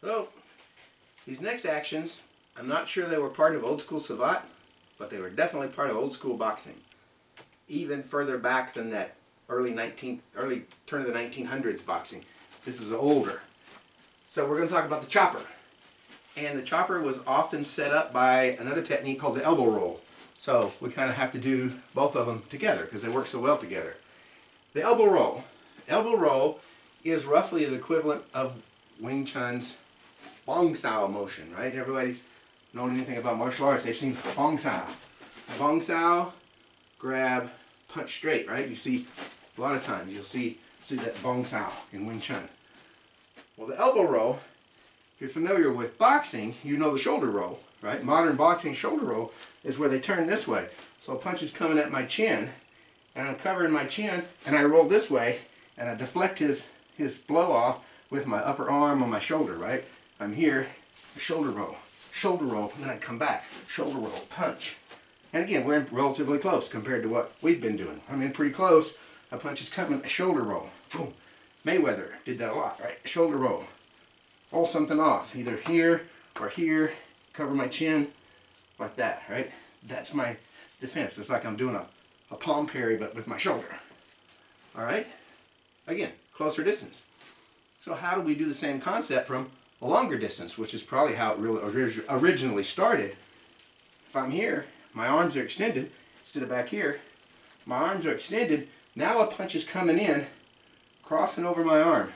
Well, these next actions, I'm not sure they were part of old school savate, but they were definitely part of old school boxing. Even further back than that early turn of the 1900s boxing. This is older. So we're going to talk about the chopper. And the chopper was often set up by another technique called the elbow roll. So we kind of have to do both of them together because they work so well together. The elbow roll. Elbow roll is roughly the equivalent of Wing Chun's Bong Sao motion, right? Everybody's known anything about martial arts, they've seen Bong Sao. Bong Sao, grab, punch straight, right? You see, a lot of times you'll see that Bong Sao in Wing Chun. Well, the elbow roll, if you're familiar with boxing, you know the shoulder roll, right? Modern boxing shoulder roll is where they turn this way. So a punch is coming at my chin, and I'm covering my chin, and I roll this way, and I deflect his blow off with my upper arm on my shoulder, right? I'm here, shoulder roll, and then I come back, shoulder roll, punch. And again, we're in relatively close compared to what we've been doing. I'm in pretty close. A punch is coming, a shoulder roll. Boom. Mayweather did that a lot, right? Shoulder roll. Roll something off, either here or here. Cover my chin, like that, right? That's my defense. It's like I'm doing a palm parry, but with my shoulder. All right? Again, closer distance. So how do we do the same concept from a longer distance, which is probably how it really originally started? If I'm here, my arms are extended, instead of back here, my arms are extended. Now a punch is coming in, crossing over my arm.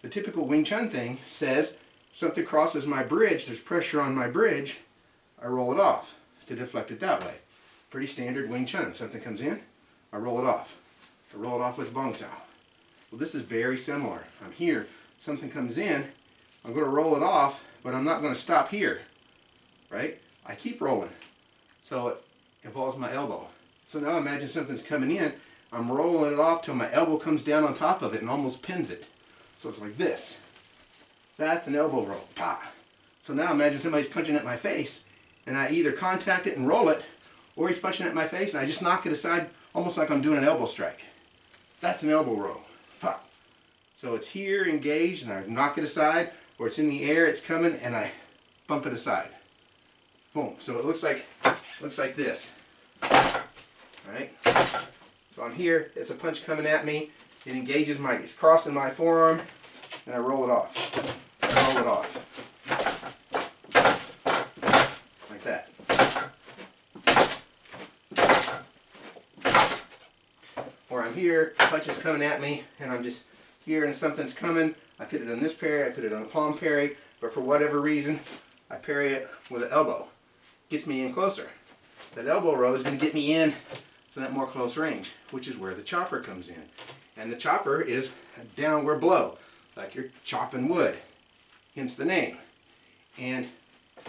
The typical Wing Chun thing says, something crosses my bridge, there's pressure on my bridge, I roll it off to deflect it that way. Pretty standard Wing Chun. Something comes in, I roll it off. I roll it off with Bong Sao. Well, this is very similar. I'm here, something comes in, I'm going to roll it off, but I'm not going to stop here, right? I keep rolling. So it involves my elbow. So now imagine something's coming in, I'm rolling it off till my elbow comes down on top of it and almost pins it. So it's like this. That's an elbow roll. Pah! So now imagine somebody's punching at my face, and I either contact it and roll it, or he's punching at my face and I just knock it aside, almost like I'm doing an elbow strike. That's an elbow roll. Pah! So it's here engaged and I knock it aside, or it's in the air, it's coming, and I bump it aside. Boom. So it looks like this. Right? So I'm here, it's a punch coming at me, it engages it's crossing my forearm, and I roll it off. I roll it off. Like that. Or I'm here, punch is coming at me, and I'm just here and something's coming. I put it on this parry, I put it on a palm parry, but for whatever reason, I parry it with an elbow. Gets me in closer. That elbow roll is going to get me in to that more close range, which is where the chopper comes in. And the chopper is a downward blow, like you're chopping wood, hence the name. And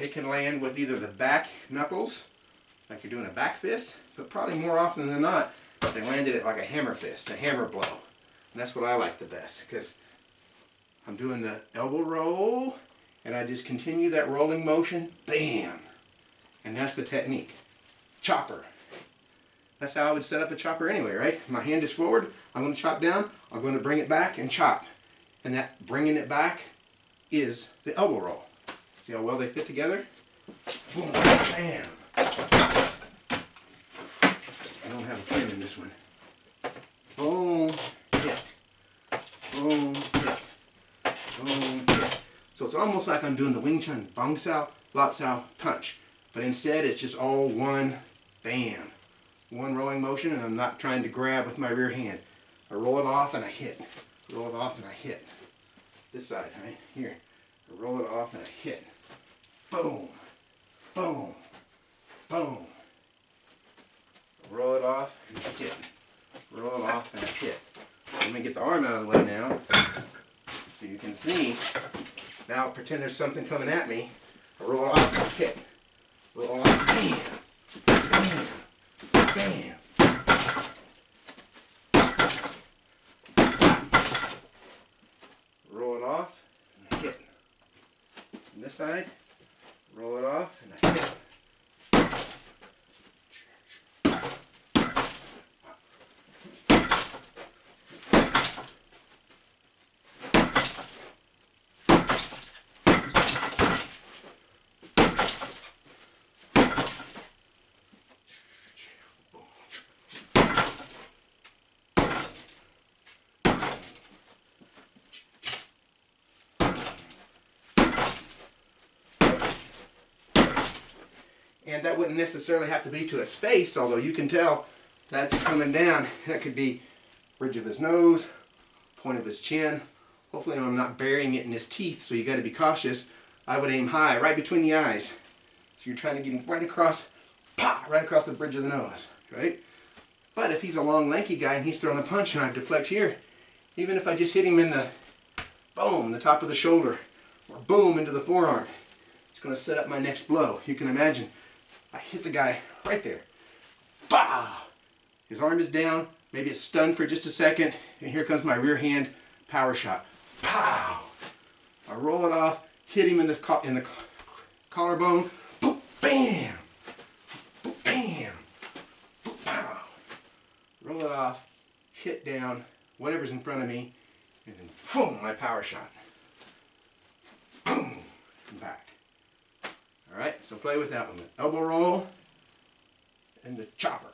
it can land with either the back knuckles, like you're doing a back fist, but probably more often than not, they landed it like a hammer fist, a hammer blow. And that's what I like the best, because I'm doing the elbow roll, and I just continue that rolling motion, bam! And that's the technique. Chopper. That's how I would set up a chopper anyway, right? My hand is forward, I'm going to chop down, I'm going to bring it back and chop. And that bringing it back is the elbow roll. See how well they fit together? Boom, bam! I don't have a pin in this one. Boom, hit. Boom, hit. Boom, hit. So it's almost like I'm doing the Wing Chun Bong Sao, Lot Sao punch. But instead it's just all one bam. One rolling motion, and I'm not trying to grab with my rear hand. I roll it off and I hit. Roll it off and I hit. This side, right? Here. I roll it off and I hit. Boom. Boom. Boom. Roll it off and I hit. Roll it off and I hit. Let me get the arm out of the way now, so you can see. Now pretend there's something coming at me. I roll it off and I hit. Roll it off. Bam. Bam. Bam. Roll it off and I hit. On this side, roll it off and I hit. And that wouldn't necessarily have to be to a space, although you can tell that's coming down. That could be bridge of his nose, point of his chin. Hopefully I'm not burying it in his teeth, so you got to be cautious. I would aim high, right between the eyes. So you're trying to get him right across, right across the bridge of the nose, right? But if he's a long, lanky guy and he's throwing a punch and I deflect here, even if I just hit him in the, boom, the top of the shoulder, or boom, into the forearm, it's going to set up my next blow. You can imagine, I hit the guy right there. Bah! His arm is down, maybe it's stunned for just a second, and here comes my rear hand power shot. Pow! I roll it off, hit him in the collarbone, boom, bam! Boom, bam! Boom, pow! Roll it off, hit down, whatever's in front of me, and then boom, my power shot. Boom! And back. Alright, so play with that one. The elbow roll and the chopper.